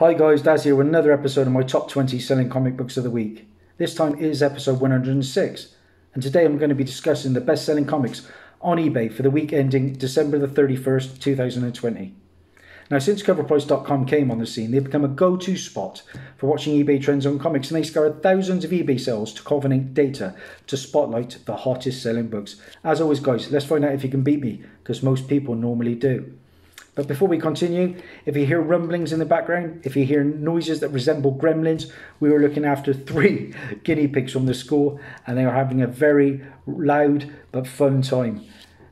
Hi guys, Dazzie here with another episode of my top 20 selling comic books of the week. This time it is episode 106, and today I'm going to be discussing the best selling comics on eBay for the week ending December the 31st, 2020. Now, since coverprice.com came on the scene, they've become a go-to spot for watching eBay trends on comics, and they scoured thousands of eBay sales to culminate data to spotlight the hottest selling books. As always guys, let's find out if you can beat me, because most people normally do. But before we continue, if you hear rumblings in the background, if you hear noises that resemble gremlins, we were looking after 3 guinea pigs from the school and they are having a very loud but fun time.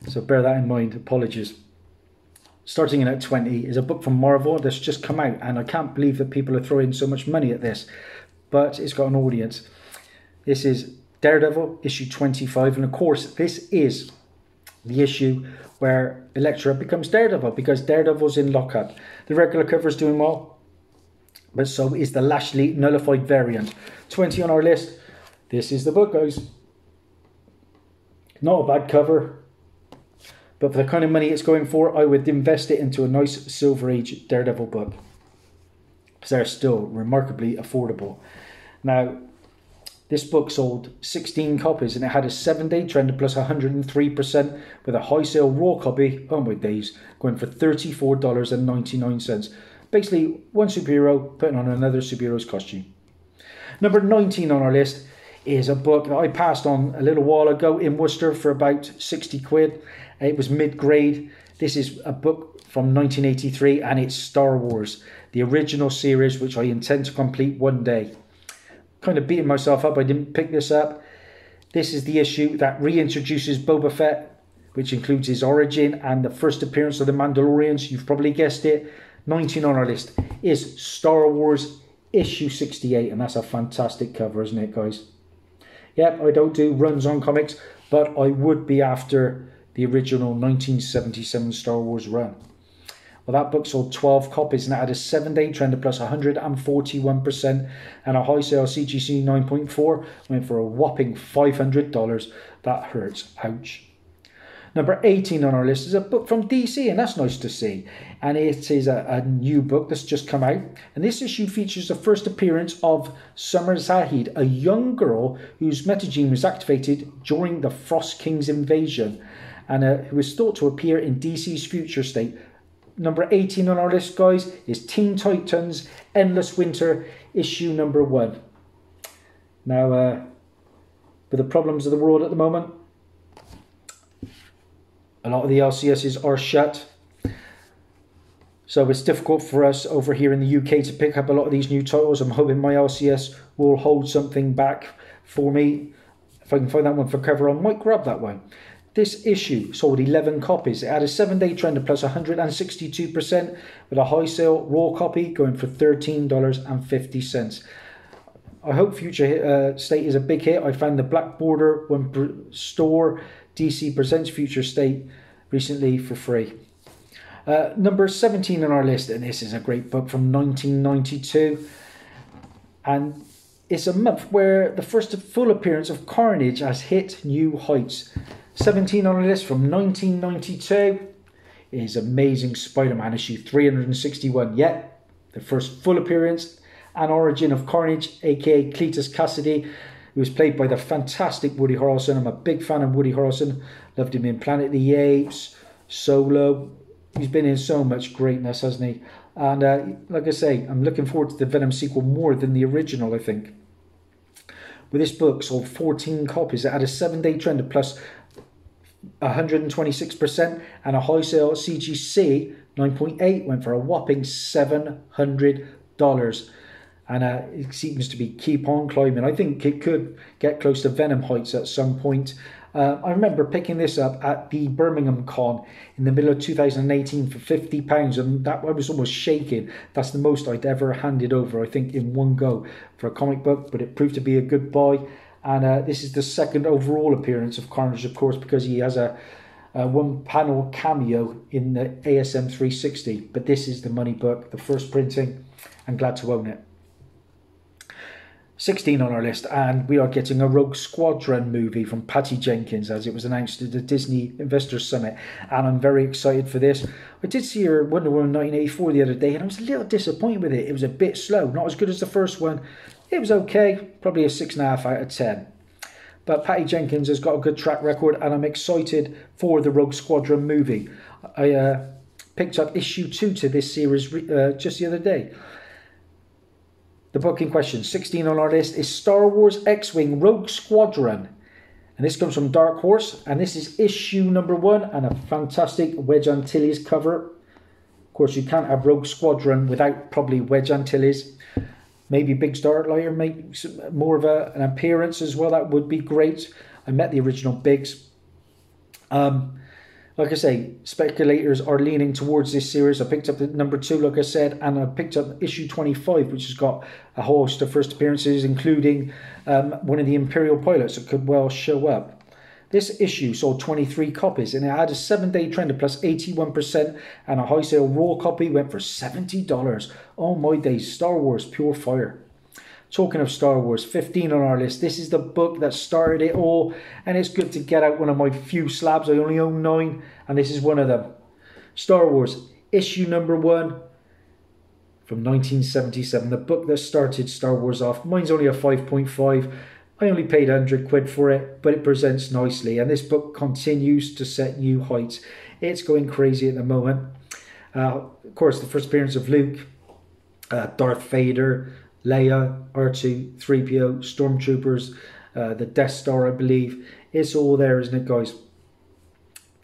So bear that in mind, apologies. Starting in at 20 is a book from Marvel that's just come out, and I can't believe that people are throwing so much money at this, but it's got an audience. This is Daredevil Issue 25, and of course this is the issue where Elektra becomes Daredevil, because Daredevil's in lockup. The regular cover is doing well, but so is the Lashley nullified variant. 20 on our list. This is the book, guys. Not a bad cover, but for the kind of money it's going for, I would invest it into a nice Silver Age Daredevil book, because they're still remarkably affordable. Now, this book sold 16 copies and it had a 7-day trend of plus 103%, with a high sale raw copy, oh my days, going for $34.99. Basically, one superhero putting on another superhero's costume. Number 19 on our list is a book that I passed on a little while ago in Worcester for about 60 quid. It was mid-grade. This is a book from 1983 and it's Star Wars, the original series, which I intend to complete one day. Kind of beating myself up I didn't pick this up. This is the issue that reintroduces Boba Fett, which includes his origin and the first appearance of the Mandalorians. You've probably guessed it. 19 on our list is Star Wars Issue 68, and that's a fantastic cover, isn't it, guys? Yep, I don't do runs on comics, but I would be after the original 1977 Star Wars run. Well, that book sold 12 copies and it had a 7-day trend of plus 141%, and a high sale CGC 9.4 went for a whopping $500. That hurts. Ouch. Number 18 on our list is a book from DC, and that's nice to see. And it is a new book that's just come out. And this issue features the first appearance of Summer Zahid, a young girl whose metagene was activated during the Frost King's invasion, and who is thought to appear in DC's future state. Number 18 on our list, guys, is Teen Titans Endless Winter, issue number 1. Now, with the problems of the world at the moment, a lot of the LCSs are shut. So it's difficult for us over here in the UK to pick up a lot of these new titles. I'm hoping my LCS will hold something back for me. If I can find that one for cover, I might grab that one. This issue sold 11 copies. It had a 7-day trend of plus 162%, with a high sale raw copy going for $13.50. I hope Future State is a big hit. I found the Black Border when Store DC Presents Future State recently for free. Number 17 on our list, and this is a great book from 1992. And it's a month where the first full appearance of Carnage has hit new heights. 17 on our list from 1992 is Amazing Spider-Man issue 361. Yet, the first full appearance and origin of Carnage, aka Cletus Cassidy, who was played by the fantastic Woody Harrelson. I'm a big fan of Woody Harrelson. Loved him in Planet of the Apes, Solo. He's been in so much greatness, hasn't he? And like I say, I'm looking forward to the Venom sequel more than the original, I think. With this book sold 14 copies. It had a 7-day trend of plus 126%, and a high sale CGC 9.8 went for a whopping $700. And it seems to be keep on climbing. I think it could get close to Venom heights at some point. I remember picking this up at the Birmingham Con in the middle of 2018 for £50, and that I was almost shaking. That's the most I'd ever handed over, I think, in one go for a comic book, but it proved to be a good buy. And this is the second overall appearance of Carnage, of course, because he has a one-panel cameo in the ASM 360. But this is the money book, the first printing. I'm glad to own it. 16 on our list, and we are getting a Rogue Squadron movie from Patty Jenkins, as it was announced at the Disney Investors Summit, and I'm very excited for this. I did see her Wonder Woman 1984 the other day, and I was a little disappointed with it. It was a bit slow, not as good as the first one. It was okay, probably a 6.5 out of 10. But Patty Jenkins has got a good track record, and I'm excited for the Rogue Squadron movie. I picked up issue 2 to this series just the other day. The book in question, 16 on our list, is Star Wars X-Wing Rogue Squadron. And this comes from Dark Horse. And this is issue number 1 and a fantastic Wedge Antilles cover. Of course, you can't have Rogue Squadron without probably Wedge Antilles. Maybe Big Starlighter makes more of an appearance as well. That would be great. I met the original Biggs. Like I say, speculators are leaning towards this series. I picked up the number 2, like I said, and I picked up issue 25, which has got a host of first appearances, including one of the Imperial pilots that could well show up. This issue sold 23 copies, and it had a 7-day trend of plus 81%, and a high sale raw copy went for $70. Oh my days, Star Wars, pure fire. Talking of Star Wars, 15 on our list. This is the book that started it all, and it's good to get out one of my few slabs. I only own 9, and this is one of them. Star Wars, issue number 1 from 1977. The book that started Star Wars off. Mine's only a 5.5. I only paid 100 quid for it, but it presents nicely, and this book continues to set new heights. It's going crazy at the moment. Of course, the first appearance of Luke, Darth Vader, Leia, R2, 3PO, Stormtroopers, the Death Star, I believe. It's all there, isn't it, guys?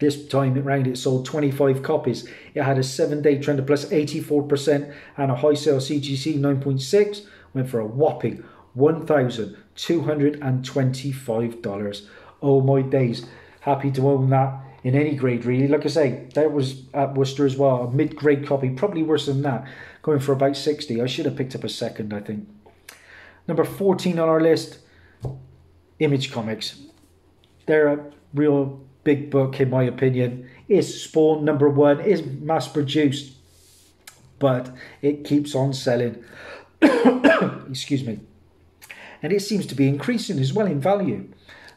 This time around, it sold 25 copies. It had a 7-day trend of plus 84% and a high sale CGC 9.6. Went for a whopping $1,225. Oh my days. Happy to own that in any grade, really. Like I say, that was at Worcester as well. A mid-grade copy, probably worse than that. Going for about 60. I should have picked up a second, I think. Number 14 on our list, Image Comics. They're a real big book, in my opinion. It's Spawn number 1. It's mass-produced, but it keeps on selling. Excuse me. And it seems to be increasing as well in value,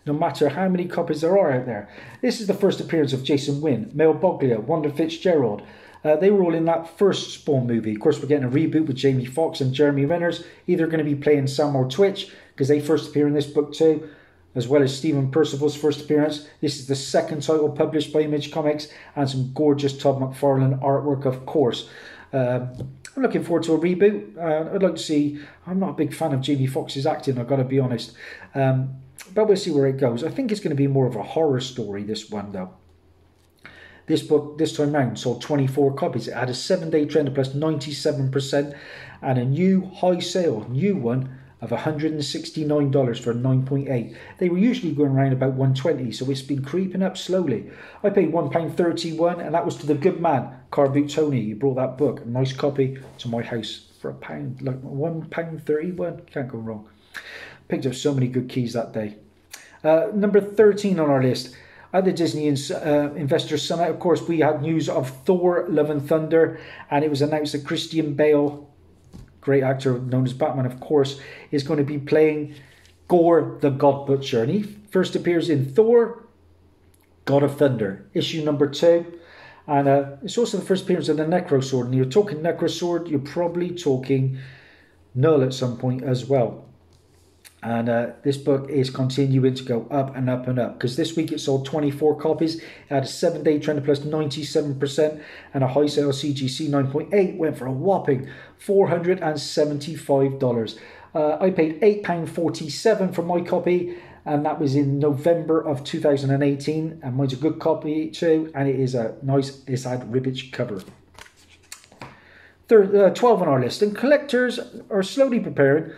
no matter how many copies there are out there. This is the first appearance of Jason Wynn, Mel Boglia, Wanda Fitzgerald. They were all in that first Spawn movie. Of course, we're getting a reboot with Jamie Foxx and Jeremy Renner's. Either going to be playing Sam or Twitch, because they first appear in this book too, as well as Stephen Percival's first appearance. This is the second title published by Image Comics, and some gorgeous Todd McFarlane artwork, of course. I'm looking forward to a reboot. I'd like to see... I'm not a big fan of Jamie Foxx's acting, I've got to be honest. But we'll see where it goes. I think it's going to be more of a horror story, this one, though. This book, this time round, sold 24 copies. It had a 7-day trend of plus 97% and a new high sale, new one, of $169 for a 9.8. They were usually going around about $120, so it's been creeping up slowly. I paid £1.31, and that was to the good man, Car Boot Tony. He brought that book, a nice copy, to my house for £1, like £1.31. Can't go wrong. Picked up so many good keys that day. Number 13 on our list. At the Disney Investors Summit, of course, we had news of Thor, Love and Thunder, and it was announced that Christian Bale, great actor known as Batman, of course, is going to be playing Gore the God Butcher. And he first appears in Thor, God of Thunder, issue number 2. And it's also the first appearance of the Necrosword. And you're talking Necrosword, you're probably talking Null at some point as well. And this book is continuing to go up and up and up, because this week it sold 24 copies. It had a 7-day trend of plus 97% and a high sale CGC 9.8. Went for a whopping $475. I paid £8.47 for my copy, and that was in November of 2018. And mine's a good copy too, and it is a nice, it's had ribbage cover. 12 on our list, and collectors are slowly preparing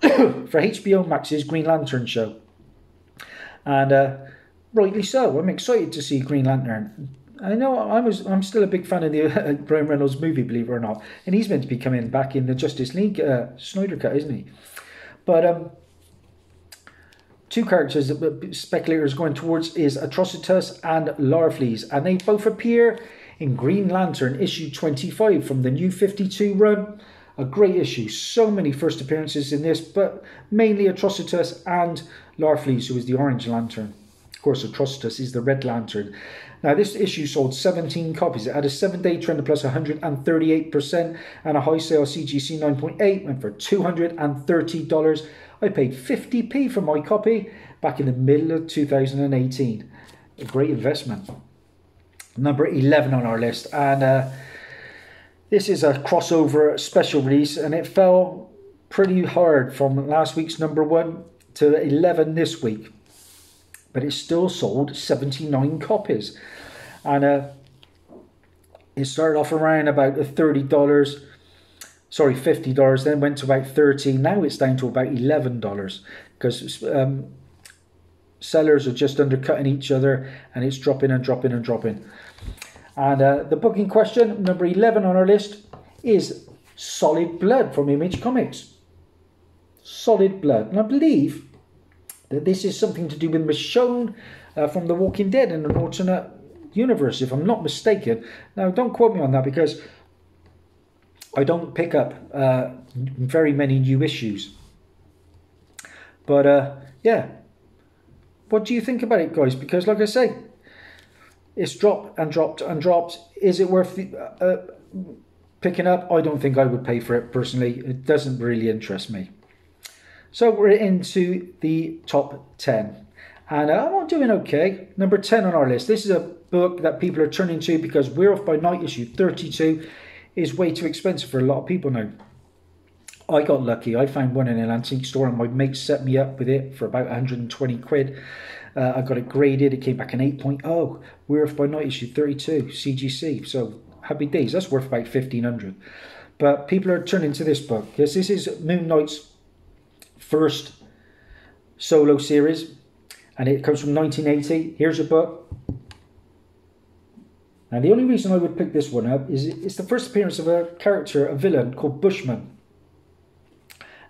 for HBO Max's Green Lantern show, and rightly so. I'm excited to see Green Lantern. I know I'm still a big fan of the Brian Reynolds movie, believe it or not, and he's meant to be coming back in the Justice League Snyder Cut, isn't he? But two characters that speculators going towards is Atrocitus and Larfleeze, and they both appear in Green Lantern issue 25 from the New 52 run. A great issue. So many first appearances in this, but mainly Atrocitus and Larfleeze, who is the Orange Lantern. Of course, Atrocitus is the Red Lantern. Now, this issue sold 17 copies. It had a 7-day trend of plus 138% and a high sale CGC 9.8 went for $230. I paid 50p for my copy back in the middle of 2018. A great investment. Number 11 on our list, and this is a crossover special release, and it fell pretty hard from last week's number 1 to 11 this week. But it still sold 79 copies. And it started off around about $30, sorry, $50, then went to about $13. Now it's down to about $11 because sellers are just undercutting each other, and it's dropping and dropping and dropping. And the book in question, number 11 on our list, is Solid Blood from Image Comics. Solid Blood. And I believe that this is something to do with Michonne from The Walking Dead in an alternate universe, if I'm not mistaken. Now, don't quote me on that because I don't pick up very many new issues. But, yeah. What do you think about it, guys? Because, like I say, it's dropped and dropped and dropped. Is it worth picking up? I don't think I would pay for it, personally. It doesn't really interest me. So we're into the top 10. And I'm doing okay. Number 10 on our list. This is a book that people are turning to because Werewolf by Night issue 32 is way too expensive for a lot of people now. I got lucky. I found one in an antique store and my mate set me up with it for about 120 quid. I got it graded. It came back an 8.0. Werewolf by Night issue 32 CGC. So happy days. That's worth about 1,500. But people are turning to this book because this is Moon Knight's first solo series, and it comes from 1980. Here's a book. And the only reason I would pick this one up is it's the first appearance of a character, a villain called Bushman.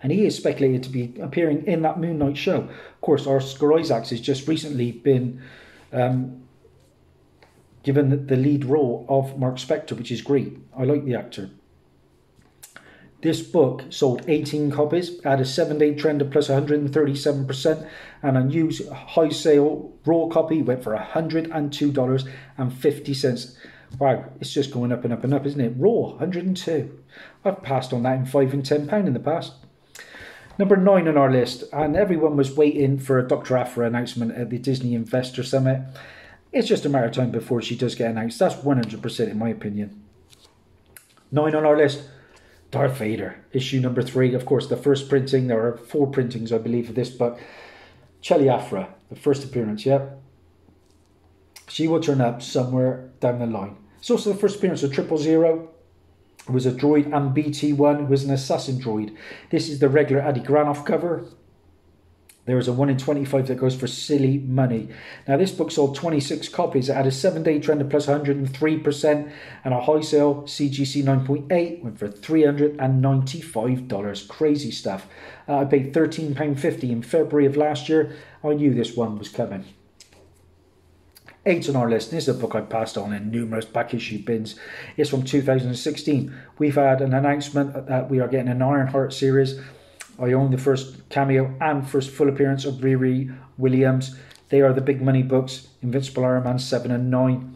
And he is speculated to be appearing in that Moon Knight show. Of course, Oscar Isaacs has just recently been given the lead role of Mark Spector, which is great. I like the actor. This book sold 18 copies, had a 7-day trend of plus 137%, and a new high sale raw copy went for $102.50. Wow, it's just going up and up and up, isn't it? Raw, 102. I've passed on that in £5 and £10 in the past. Number 9 on our list, and everyone was waiting for a Dr. Aphra announcement at the Disney Investor Summit. It's just a matter of time before she does get announced. That's 100% in my opinion. 9 on our list, Darth Vader, issue number 3. Of course, the first printing. There are 4 printings, I believe, of this book. Chelly Aphra, the first appearance, yep. She will turn up somewhere down the line. It's also the first appearance of 000. It was a droid, and BT-1 was an assassin droid. This is the regular Adi Granoff cover. There is a 1 in 25 that goes for silly money. Now, this book sold 26 copies. It had a 7-day trend of plus 103% and a high sale CGC 9.8 went for $395. Crazy stuff. I paid £13.50 in February of last year. I knew this one was coming. 8 on our list. This is a book I passed on in numerous back issue bins. It's from 2016. We've had an announcement that we are getting an Ironheart series. I own the first cameo and first full appearance of Riri Williams. They are the big money books, Invincible Iron Man 7 and 9.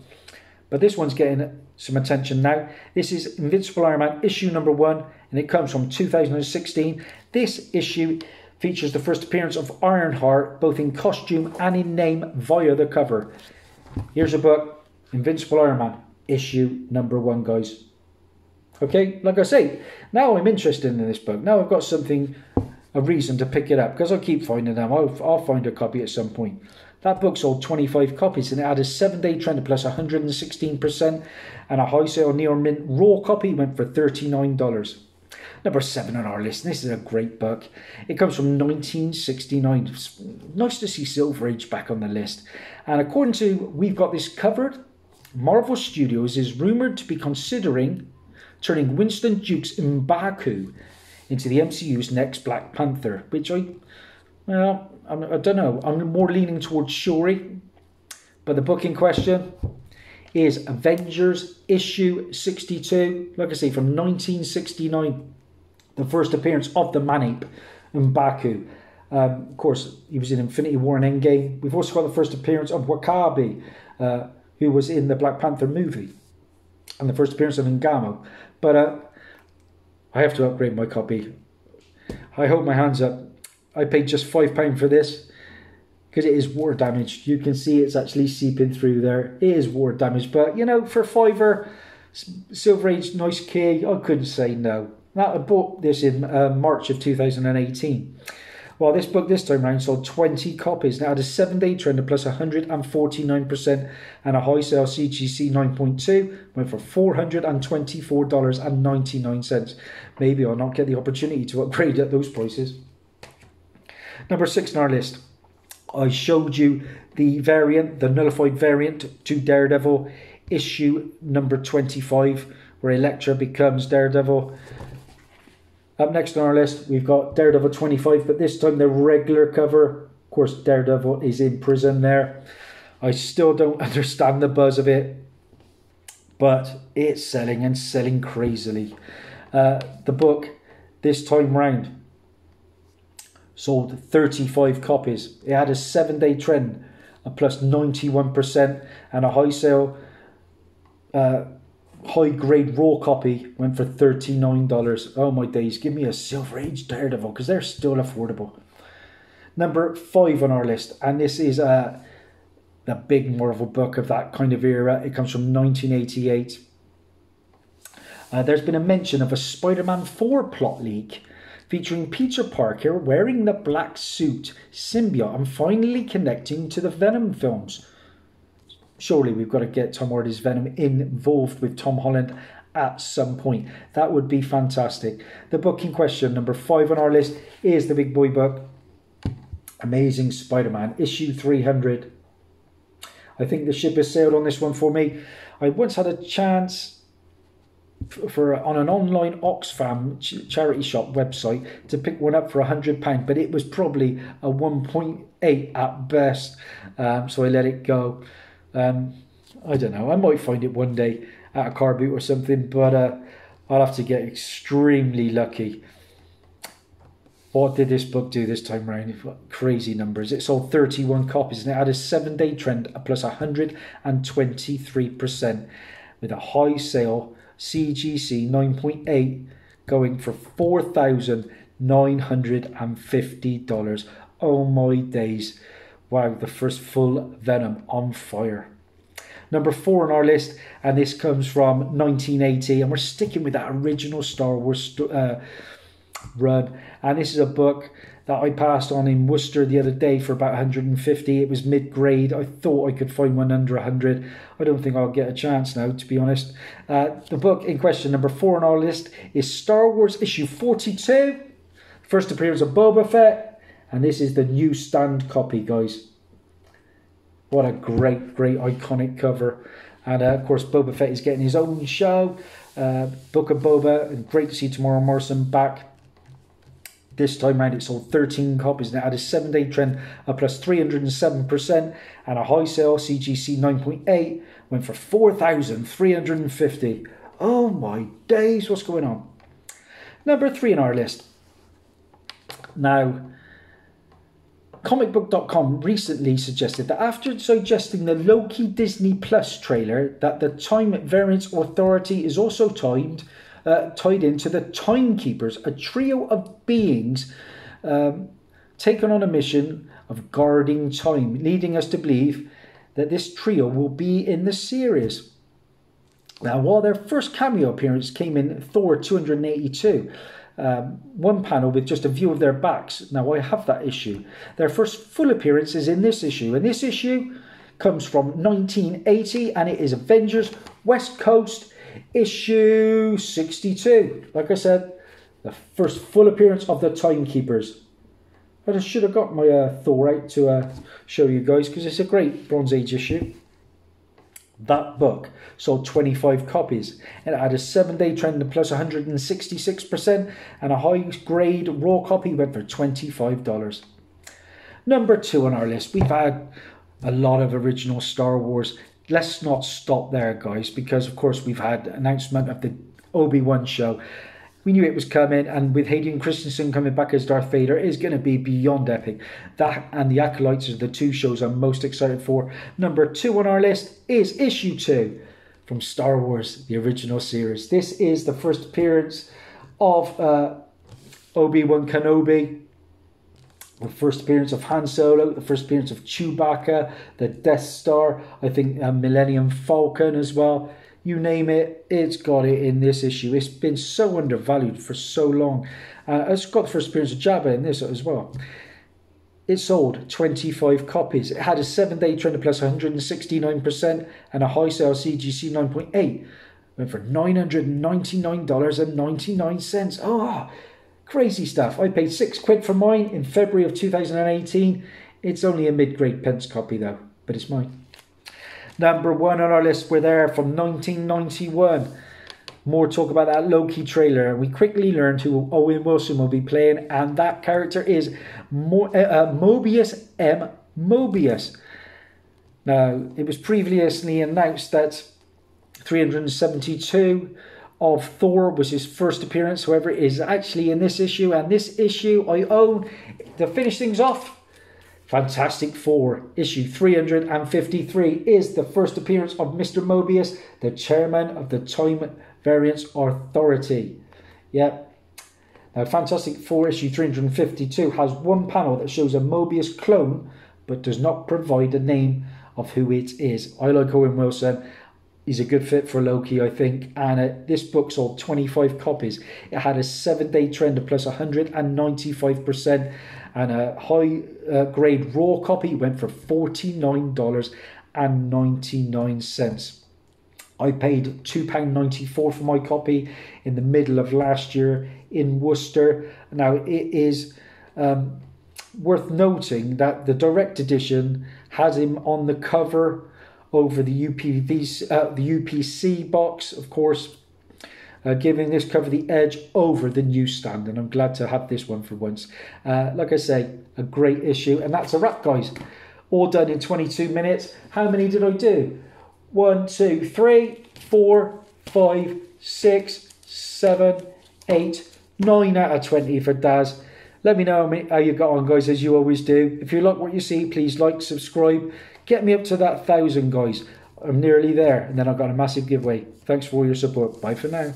But this one's getting some attention now. This is Invincible Iron Man issue number 1, and it comes from 2016. This issue features the first appearance of Ironheart, both in costume and in name via the cover. Here's a book, Invincible Iron Man, issue number 1, guys. Okay, like I say, now I'm interested in this book. Now I've got something, a reason to pick it up, because I keep finding them. I'll find a copy at some point. That book sold 25 copies, and it had a 7-day trend of plus 116%, and a high sale near mint raw copy went for $39. Number 7 on our list, and this is a great book. It comes from 1969. It's nice to see Silver Age back on the list. And according to We've Got This Covered, Marvel Studios is rumoured to be considering turning Winston Duke's M'Baku into the MCU's next Black Panther, which I don't know. I'm more leaning towards Shuri. But the book in question is Avengers issue 62. Like I say, from 1969. The first appearance of the Man-Ape, M'Baku. Of course, he was in Infinity War and Endgame. We've also got the first appearance of Wakabi, who was in the Black Panther movie. And the first appearance of Ngamo. But I have to upgrade my copy. I hold my hands up. I paid just £5 for this because it is water damaged. You can see it's actually seeping through there. It is water damaged, but you know, for £5, Silver Age, nice key, I couldn't say no. Now, I bought this in March of 2018. Well, this book this time round sold 20 copies. Now, it had a 7-day trend of plus 149% and a high sale CGC 9.2 went for $424.99. Maybe I'll not get the opportunity to upgrade at those prices. Number 6 on our list. I showed you the variant, the nullified variant to Daredevil issue number 25, where Elektra becomes Daredevil. Up next on our list, we've got Daredevil 25, but this time the regular cover. Of course, Daredevil is in prison there. I still don't understand the buzz of it, but it's selling and selling crazily. The book, this time round, sold 35 copies. It had a 7-day trend of plus 91% and a high sale high-grade raw copy went for $39. Oh my days, give me a Silver Age Daredevil, because they're still affordable. Number 5 on our list, and this is the big Marvel book of that kind of era. It comes from 1988. There's been a mention of a Spider-Man 4 plot leak featuring Peter Parker wearing the black suit symbiote and finally connecting to the Venom films. Surely we've got to get Tom Hardy's Venom involved with Tom Holland at some point. That would be fantastic. The book in question, number 5 on our list, is the big boy book, Amazing Spider-Man, issue 300. I think the ship has sailed on this one for me. I once had a chance on an online Oxfam charity shop website to pick one up for £100, but it was probably a 1.8 at best, so I let it go. I don't know, I might find it one day at a car boot or something, but I'll have to get extremely lucky. What did this book do this time round? Crazy numbers. It sold 31 copies and it had a 7-day trend of plus 123% with a high sale CGC 9.8 going for $4,950. Oh my days. Wow, the first full Venom on fire. Number 4 on our list, and this comes from 1980, and we're sticking with that original Star Wars run. And this is a book that I passed on in Worcester the other day for about 150. It was mid-grade. I thought I could find one under 100. I don't think I'll get a chance now, to be honest. The book in question, number 4 on our list, is Star Wars issue 42. First appearance of Boba Fett. And this is the newsstand copy, guys. What a great, great iconic cover. And of course, Boba Fett is getting his own show. Book of Boba. And great to see Tamara Morrison back. This time round, it sold 13 copies. And it had a 7-day trend of plus 307%. And a high sale CGC 9.8 went for $4,350. Oh my days, what's going on? Number 3 on our list. Now, comicbook.com recently suggested that after suggesting the Loki Disney Plus trailer that the Time Variance Authority is also tied into the Timekeepers, a trio of beings taken on a mission of guarding time, leading us to believe that this trio will be in the series. Now, while their first cameo appearance came in Thor 282, one panel with just a view of their backs. Now, I have that issue. Their first full appearance is in this issue, and this issue comes from 1980, and it is Avengers West Coast issue 62. Like I said, the first full appearance of the Timekeepers. I should have got my Thor out to show you guys, because it's a great Bronze Age issue. That book sold 25 copies. It had a 7-day trend of plus 166% and a high-grade raw copy went for $25. Number 2 on our list. We've had a lot of original Star Wars. Let's not stop there, guys, because, of course, we've had announcement of the Obi-Wan show. We knew it was coming, and with Hayden Christensen coming back as Darth Vader is going to be beyond epic. That and The Acolytes are the two shows I'm most excited for. Number 2 on our list is issue 2 from Star Wars, the original series. This is the first appearance of Obi-Wan Kenobi, the first appearance of Han Solo, the first appearance of Chewbacca, the Death Star, I think Millennium Falcon as well. You name it, it's got it in this issue. It's been so undervalued for so long. It's got the first appearance of Jabba in this as well. It sold 25 copies. It had a 7-day trend of plus 169% and a high sale CGC 9.8. Went for $999.99. Oh, crazy stuff. I paid £6 for mine in February of 2018. It's only a mid-grade pence copy though, but it's mine. Number 1 on our list, we're there from 1991. More talk about that Loki trailer, and we quickly learned who Owen Wilson will be playing, and that character is Mobius M. Mobius. Now, it was previously announced that 372 of Thor was his first appearance. However, it is actually in this issue, and this issue I own. To finish things off, Fantastic Four, issue 353, is the first appearance of Mr. Mobius, the chairman of the Time Variance Authority. Yep. Now, Fantastic Four, issue 352, has one panel that shows a Mobius clone, but does not provide a name of who it is. I like Owen Wilson. He's a good fit for Loki, I think. And this book sold 25 copies. It had a 7-day trend of plus 195%. And a high grade raw copy went for $49.99. I paid £2.94 for my copy in the middle of last year in Worcester. Now, it is worth noting that the direct edition has him on the cover over the UPC box, of course, giving this cover the edge over the newsstand, and I'm glad to have this one for once. Like I say, a great issue, and that's a wrap, guys. All done in 22 minutes. How many did I do? 1, 2, 3, 4, 5, 6, 7, 8, 9 out of 20 for Daz. Let me know how you got on, guys, as you always do. If you like what you see, please like, subscribe. Get me up to that 1,000, guys. I'm nearly there, and then I've got a massive giveaway. Thanks for all your support. Bye for now.